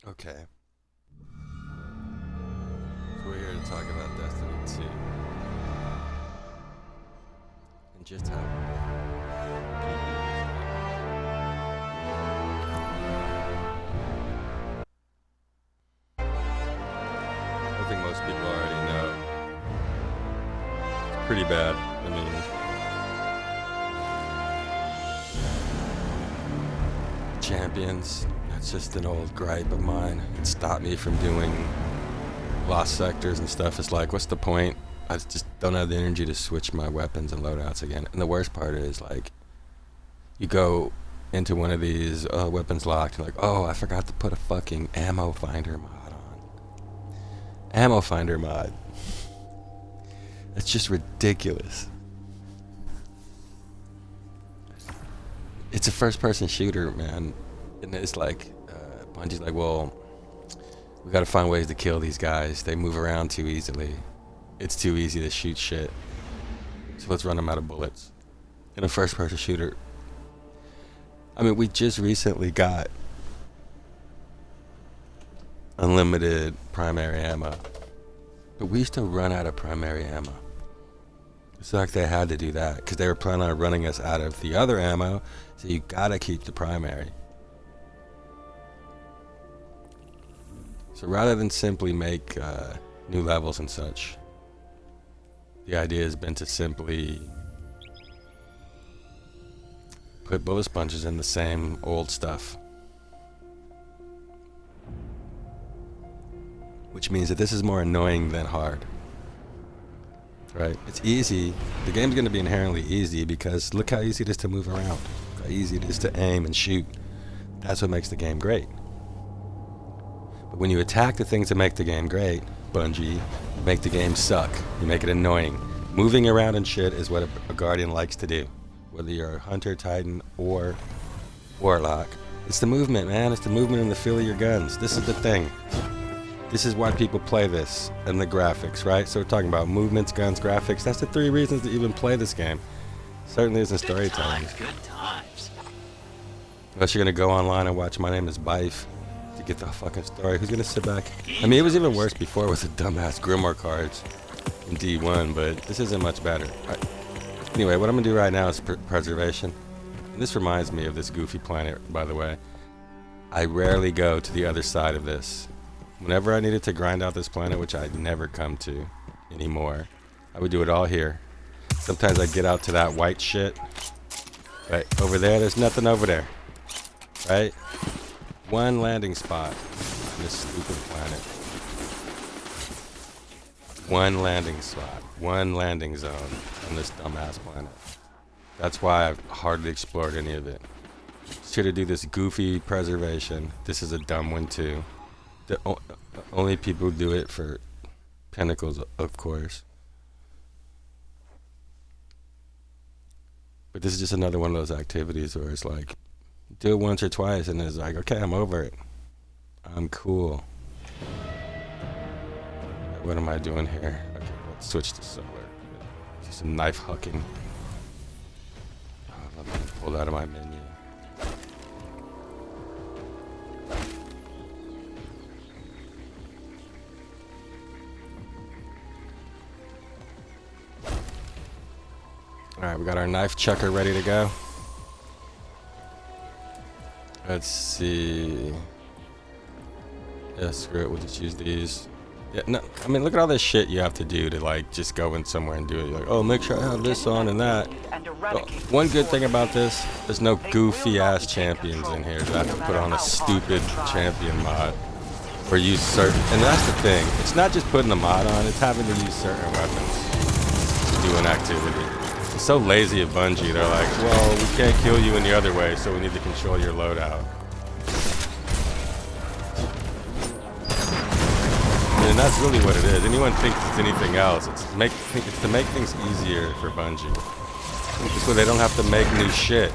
Okay, so we're here to talk about Destiny 2 and just how I think most people already know it's pretty bad. I mean, champions, that's just an old gripe of mine. It stopped me from doing lost sectors and stuff. It's like, what's the point? I just don't have the energy to switch my weapons and loadouts again. And the worst part is, like, you go into one of these weapons locked, and like, oh, I forgot to put a fucking ammo finder mod on. Ammo finder mod. It's just ridiculous. It's a first-person shooter, man, and it's like, Bungie's like, well, we gotta find ways to kill these guys. They move around too easily. It's too easy to shoot shit. So let's run them out of bullets. In a first-person shooter. I mean, we just recently got unlimited primary ammo, but we still run out of primary ammo. It's like they had to do that because they were planning on running us out of the other ammo, so you gotta keep the primary. So rather than simply make new levels and such, the idea has been to simply put bullet sponges in the same old stuff. Which means that this is more annoying than hard. Right? It's easy. The game's going to be inherently easy because look how easy it is to move around. Look how easy it is to aim and shoot. That's what makes the game great. But when you attack the things that make the game great, Bungie, you make the game suck. You make it annoying. Moving around and shit is what a Guardian likes to do. Whether you're a Hunter, Titan, or Warlock. It's the movement, man. It's the movement and the feel of your guns. This is the thing. This is why people play this, and the graphics, right? So we're talking about movements, guns, graphics. That's the three reasons to even play this game. Certainly isn't storytelling. Good times. Unless you're gonna go online and watch My Name is Bife to get the fucking story. Who's gonna sit back? I mean, it was even worse before with the dumbass Grimoire cards in D1, but this isn't much better. Right. Anyway, what I'm gonna do right now is preservation. And this reminds me of this goofy planet, by the way. I rarely go to the other side of this. Whenever I needed to grind out this planet, which I'd never come to anymore, I would do it all here. Sometimes I'd get out to that white shit. Right, over there's nothing over there. Right? One landing spot on this stupid planet. One landing spot. One landing zone on this dumbass planet. That's why I've hardly explored any of it. Just here to do this goofy preservation. This is a dumb one too. The only people who do it for pinnacles, of course. But this is just another one of those activities where it's like, do it once or twice and it's like, okay, I'm over it. I'm cool. What am I doing here? Okay, let's switch to solar. Just some knife hucking. Oh, let me pull that out of my menu. Alright, we got our knife chucker ready to go. Let's see. Yeah, screw it, we'll just use these. Yeah, no, I mean, look at all this shit you have to do to, like, just go in somewhere and do it. You're like, oh, make sure I have this on and that. Well, one good thing about this, there's no goofy-ass champions in here that I have to put on a stupid champion mod. Or use certain... And that's the thing. It's not just putting the mod on, it's having to use certain weapons to do an activity. It's so lazy of Bungie. They're like, well, we can't kill you any other way, so we need to control your loadout. And that's really what it is. Anyone thinks it's anything else. It's to make things easier for Bungie. So they don't have to make new shit.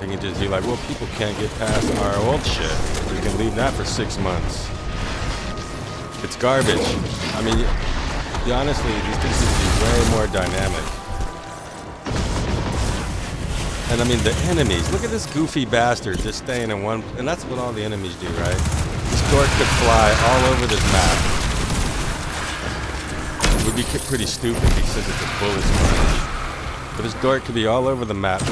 They can just be like, well, people can't get past our old shit. We can leave that for 6 months. It's garbage. I mean, honestly, these things should be way more dynamic. And I mean, the enemies. Look at this goofy bastard just staying in one. And that's what all the enemies do, right? This dork could fly all over this map. It would be pretty stupid because it's a bullet sponge. But this dork could be all over the map. I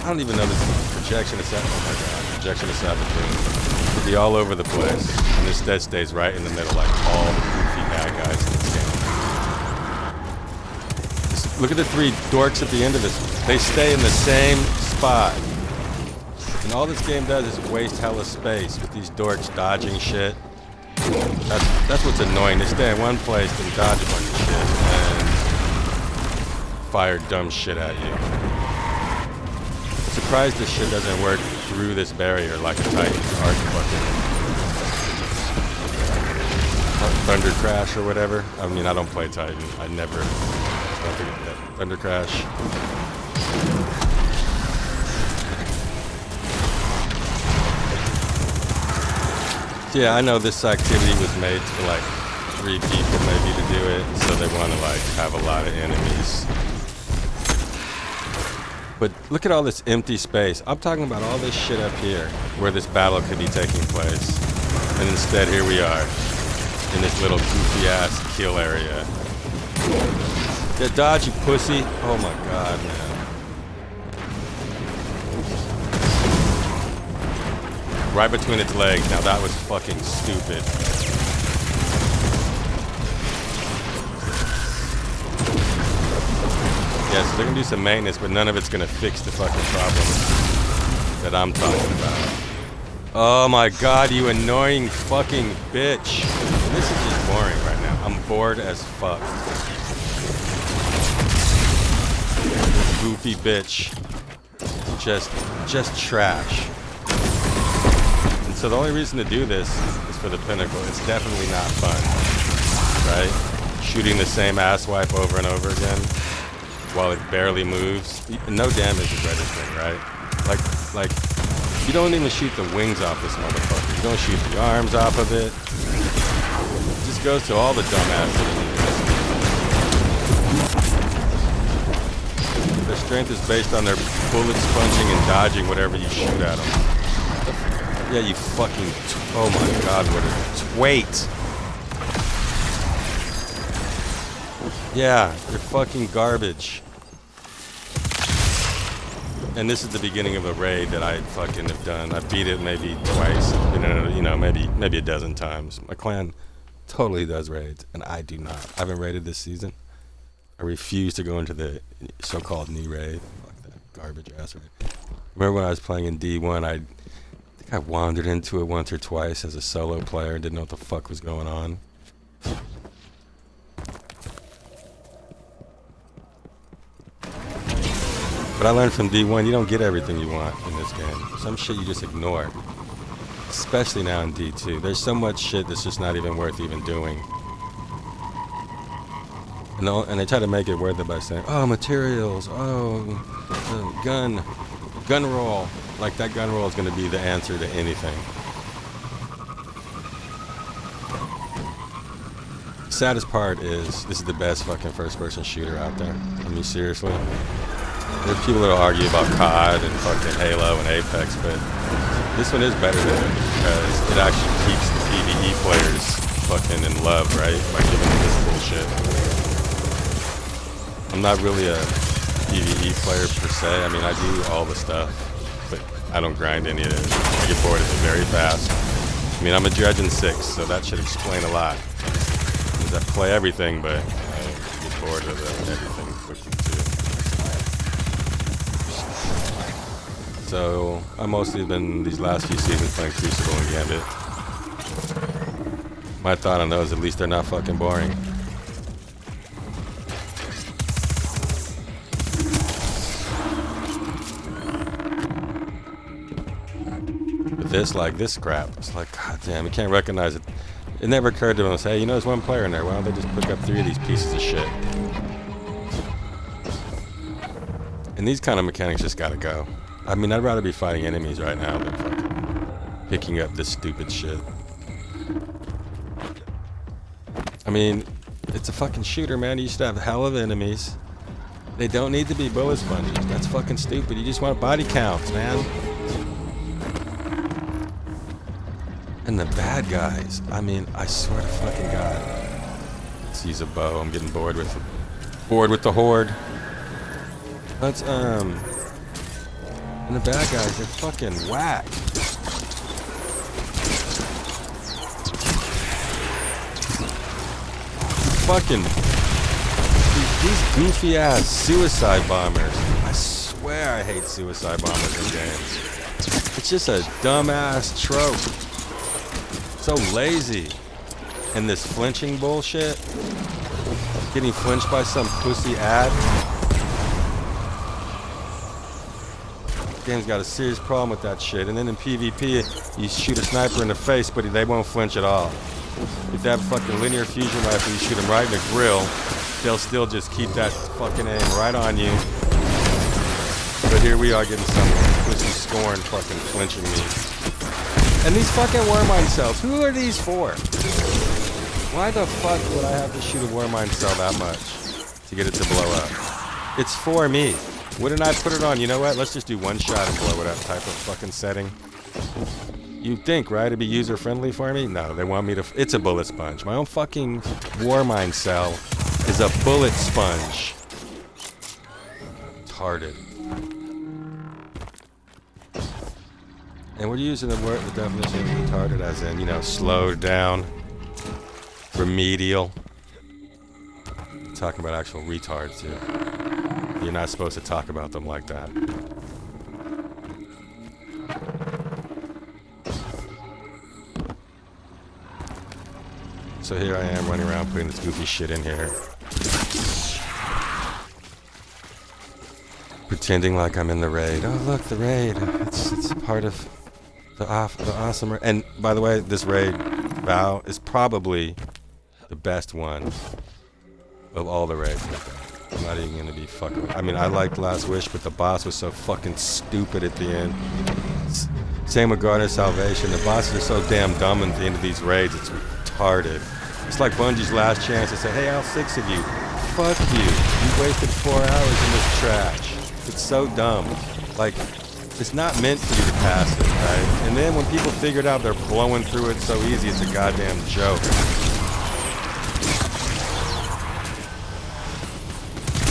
don't even know this projection is. Oh my god, projection is between. It could be all over the place. And this dead stays right in the middle, like all the goofy bad guys in this game. Look at the 3 dorks at the end of this. They stay in the same spot. And all this game does is waste hella space with these dorks dodging shit. That's what's annoying. They stay in one place and dodge a bunch of shit and fire dumb shit at you. I'm surprised this shit doesn't work through this barrier like a Titan arc fucking Thunder Crash or whatever. I mean, I don't play Titan. I never. Thunder Crash. So yeah, I know this activity was made for like 3 people maybe to do it, so they want to like have a lot of enemies. But look at all this empty space. I'm talking about all this shit up here where this battle could be taking place. And instead here we are in this little goofy ass kill area. Yeah, dodge, you pussy. Oh my god, man. Right between its legs. Now that was fucking stupid. Yeah, so they're gonna do some maintenance, but none of it's gonna fix the fucking problem that I'm talking about. Oh my god, you annoying fucking bitch. This is just boring right now. I'm bored as fuck. Goofy bitch. Just trash. And so the only reason to do this is for the pinnacle. It's definitely not fun, right? Shooting the same asswipe over and over again while it barely moves. No damage is registering, right? Like, you don't even shoot the wings off this motherfucker. You don't shoot the arms off of it. It just goes to all the dumbasses. Their strength is based on their bullet sponging and dodging whatever you shoot at them. Yeah, you fucking... oh my god, what a twait. Yeah, you're fucking garbage. And this is the beginning of a raid that I fucking have done. I beat it maybe twice, you know, maybe a dozen times. My clan totally does raids, and I do not. I haven't raided this season. I refuse to go into the so-called new raid. Fuck that garbage ass raid. Remember when I was playing in D1, I think I wandered into it once or twice as a solo player and didn't know what the fuck was going on. But I learned from D1, you don't get everything you want in this game. Some shit you just ignore. Especially now in D2. There's so much shit that's just not even worth even doing. And they try to make it worth it by saying, oh, materials, oh, gun roll. Like that gun roll is going to be the answer to anything. Saddest part is, this is the best fucking first-person shooter out there. I mean, seriously. There's people that'll argue about COD and fucking Halo and Apex, but this one is better than it because it actually keeps the PvE players fucking in love, right? By giving them this bullshit. I'm not really a PvE player per se. I mean, I do all the stuff, but I don't grind any of it. I get bored of it very fast. I mean, I'm a judge in 6, so that should explain a lot. Because I play everything, but I get bored of everything quickly too. So I've mostly been these last few seasons playing Crucible and Gambit. My thought on those, at least they're not fucking boring. But this crap, it's like, god damn, you can't recognize it. It never occurred to them to say, hey, you know, there's one player in there. Why don't they just pick up 3 of these pieces of shit? And these kind of mechanics just gotta go. I mean, I'd rather be fighting enemies right now than fucking picking up this stupid shit. I mean, it's a fucking shooter, man. You used to have a hell of enemies. They don't need to be bullet sponges. That's fucking stupid. You just want body counts, man. And the bad guys. I mean, I swear to fucking God. Let's use a bow. I'm getting bored with the horde. Let's and the bad guys, they're fucking whack. Fucking these goofy ass suicide bombers. I swear I hate suicide bombers in games. It's just a dumbass trope. So lazy. And this flinching bullshit. Getting flinched by some pussy ad. Game's got a serious problem with that shit. And then in PvP, you shoot a sniper in the face, but they won't flinch at all. If they have a fucking linear fusion rifle, you shoot them right in the grill, they'll still just keep that fucking aim right on you. But here we are getting some pussy scorn fucking flinching me. And these fucking Wormine cells, who are these for? Why the fuck would I have to shoot a Wormine cell that much to get it to blow up? It's for me. Wouldn't I put it on, you know what, let's just do one shot and blow it up type of fucking setting. You'd think, right, it'd be user-friendly for me? No, they want me to... It's a bullet sponge. My own fucking Warmind cell is a bullet sponge. Retarded. And we're using the definition of retarded as in, you know, slowed down, remedial. I'm talking about actual retards here. You're not supposed to talk about them like that. So here I am running around putting this goofy shit in here. Pretending like I'm in the raid. Oh look, the raid. It's part of the awesome raid. And by the way, this raid, Vow, is probably the best one of all the raids. I'm not even gonna be fucking... I mean, I liked Last Wish, but the boss was so fucking stupid at the end. Same with Garner Salvation. The bosses are so damn dumb at the end of these raids, it's retarded. It's like Bungie's last chance to say, hey, all 6 of you, fuck you. You wasted 4 hours in this trash. It's so dumb. Like, it's not meant for you to pass it, right? And then when people figure it out, they're blowing through it so easy, it's a goddamn joke.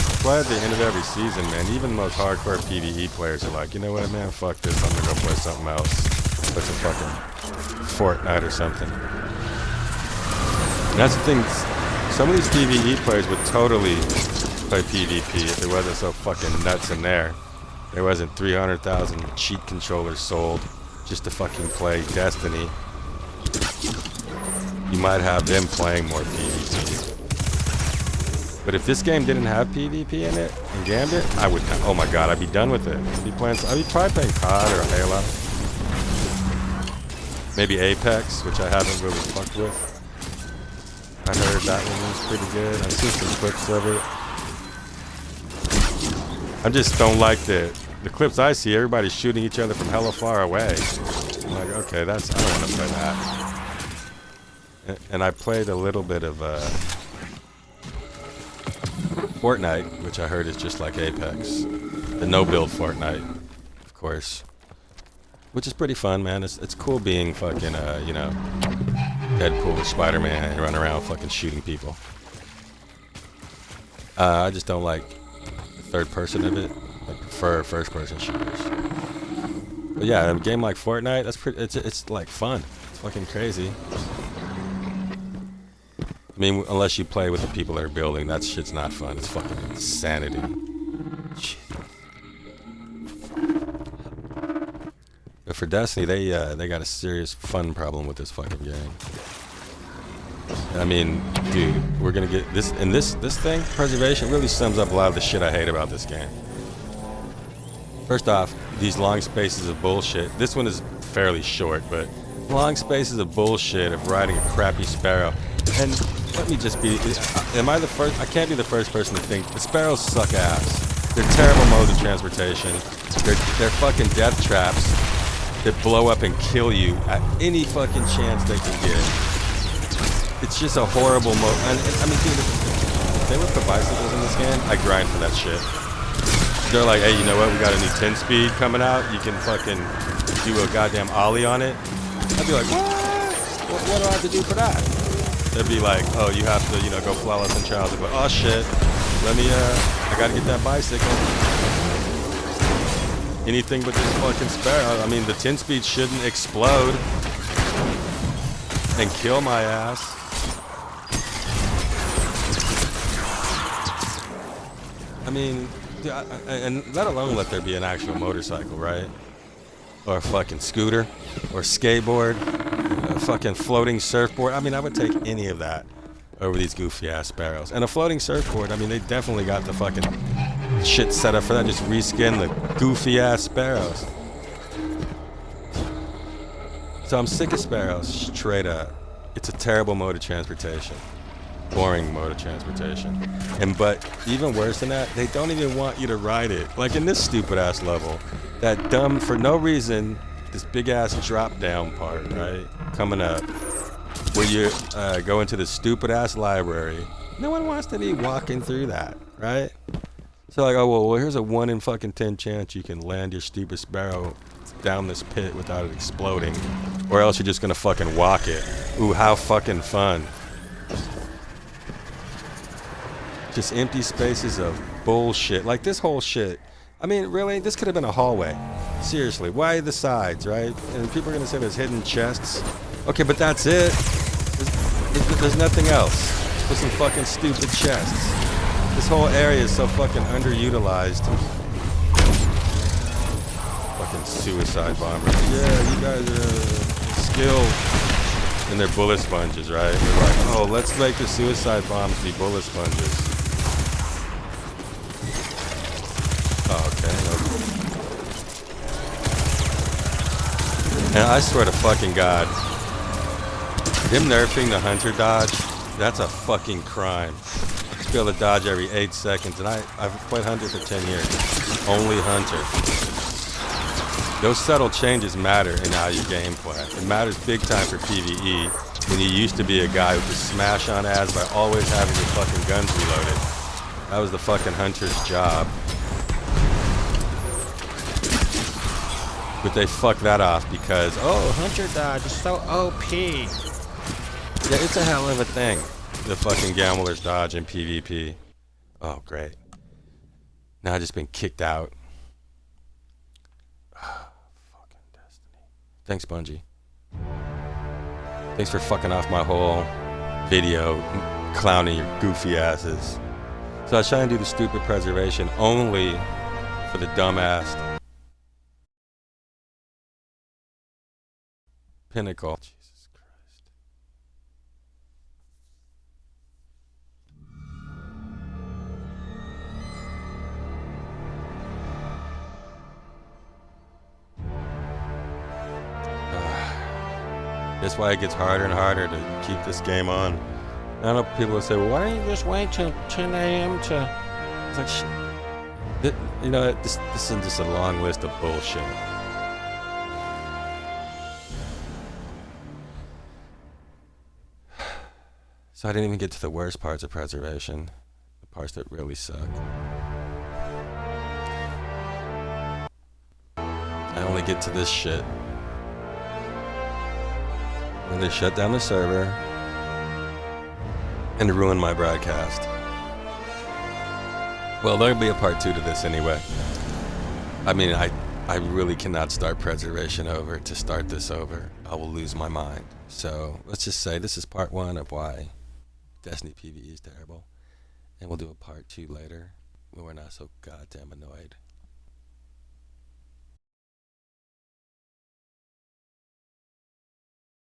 That's why at the end of every season, man, even the most hardcore PvE players are like, you know what, man, fuck this, I'm gonna go play something else. Play some fucking Fortnite or something. And that's the thing, some of these PvE players would totally play PvP if there wasn't so fucking nuts in there. There wasn't 300,000 cheat controllers sold just to fucking play Destiny. You might have them playing more PvP. But if this game didn't have PvP in it and Gambit, I would, oh my god, I'd be done with it. I'd be probably playing COD or Halo. Maybe Apex, which I haven't really fucked with. I heard that one was pretty good. I've seen some clips of it. I just don't like the clips I see. Everybody's shooting each other from hella far away. I'm like, okay, I don't want to play that. And I played a little bit of Fortnite, which I heard is just like Apex. The no-build Fortnite, of course. Which is pretty fun, man. It's cool being fucking, you know, Deadpool with Spider-Man and running around fucking shooting people. I just don't like the third person of it. I prefer first person shooters. But yeah, a game like Fortnite, that's pretty. It's like fun. It's fucking crazy. I mean, unless you play with the people that are building, that shit's not fun. It's fucking insanity. But for Destiny, they got a serious fun problem with this fucking game. I mean, dude, we're gonna get this, and this thing, preservation, really sums up a lot of the shit I hate about this game. First off, these long spaces of bullshit. This one is fairly short, but long spaces of bullshit of riding a crappy Sparrow. And let me just be, am I the first? I can't be the first person to think the Sparrows suck ass. They're terrible modes of transportation. They're fucking death traps that blow up and kill you at any fucking chance they can get. It's just a horrible mode. I mean, dude, if they would put bicycles in this game, I grind for that shit. They're like, hey, you know what? We got a new 10 speed coming out. You can fucking do a goddamn ollie on it. I'd be like, what do I have to do for that? They'd be like, oh, you have to, go flawless in trials. I'd be like, oh shit, I gotta get that bicycle. Anything but this fucking Sparrow. I mean, the 10 speed shouldn't explode and kill my ass. I mean, and let alone let there be an actual motorcycle, right? Or a fucking scooter, or skateboard, a fucking floating surfboard. I mean, I would take any of that over these goofy ass Sparrows. And a floating surfboard, I mean, they definitely got the fucking shit set up for that. Just reskin the goofy ass Sparrows. So I'm sick of Sparrows, straight up. It's a terrible mode of transportation. Boring mode of transportation. But even worse than that, they don't even want you to ride it. Like in this stupid ass level, that dumb, for no reason, this big ass drop down part, right? Coming up, where you go into the stupid ass library. No one wants to be walking through that, right? So like, oh well, here's a 1 in fucking 10 chance you can land your stupid Sparrow down this pit without it exploding, or else you're just gonna fucking walk it. Ooh, how fucking fun. Just empty spaces of bullshit. Like this whole shit. I mean, really, this could have been a hallway. Seriously, why the sides, right? And people are gonna say there's hidden chests. Okay, but that's it. There's nothing else. There's some fucking stupid chests. This whole area is so fucking underutilized. Fucking suicide bombers. Yeah, you guys are skilled. And they're bullet sponges, right? They're like, oh, let's make the suicide bombs be bullet sponges. Oh, okay. And I swear to fucking God, them nerfing the hunter dodge, that's a fucking crime. To be able to dodge every 8 seconds, and I've played hunter for 10 years. Only hunter. Those subtle changes matter in how you gameplay. It matters big time for PvE when you used to be a guy who could smash on ads by always having your fucking guns reloaded. That was the fucking hunter's job. But they fuck that off because, oh, hunter dodge is so OP. Yeah, it's a hell of a thing. The fucking gambler's dodge in PvP. Oh, great. Now I've just been kicked out. Fucking Destiny. Thanks, Bungie. Thanks for fucking off my whole video, clowning your goofy asses. So I was trying to do the stupid preservation only for the dumbass pinnacle. Jesus Christ. That's why it gets harder and harder to keep this game on. I know people will say, well, why don't you just wait till 10 a.m. to... It's like, shit. This is just a long list of bullshit. So I didn't even get to the worst parts of preservation. The parts that really suck. I only get to this shit when they shut down the server and ruin my broadcast. Well, there'll be a part 2 to this anyway. I mean, I really cannot start preservation over to start this over. I will lose my mind. So let's just say this is part 1 of why Destiny PvE is terrible. And we'll do a part 2 later when we're not so goddamn annoyed.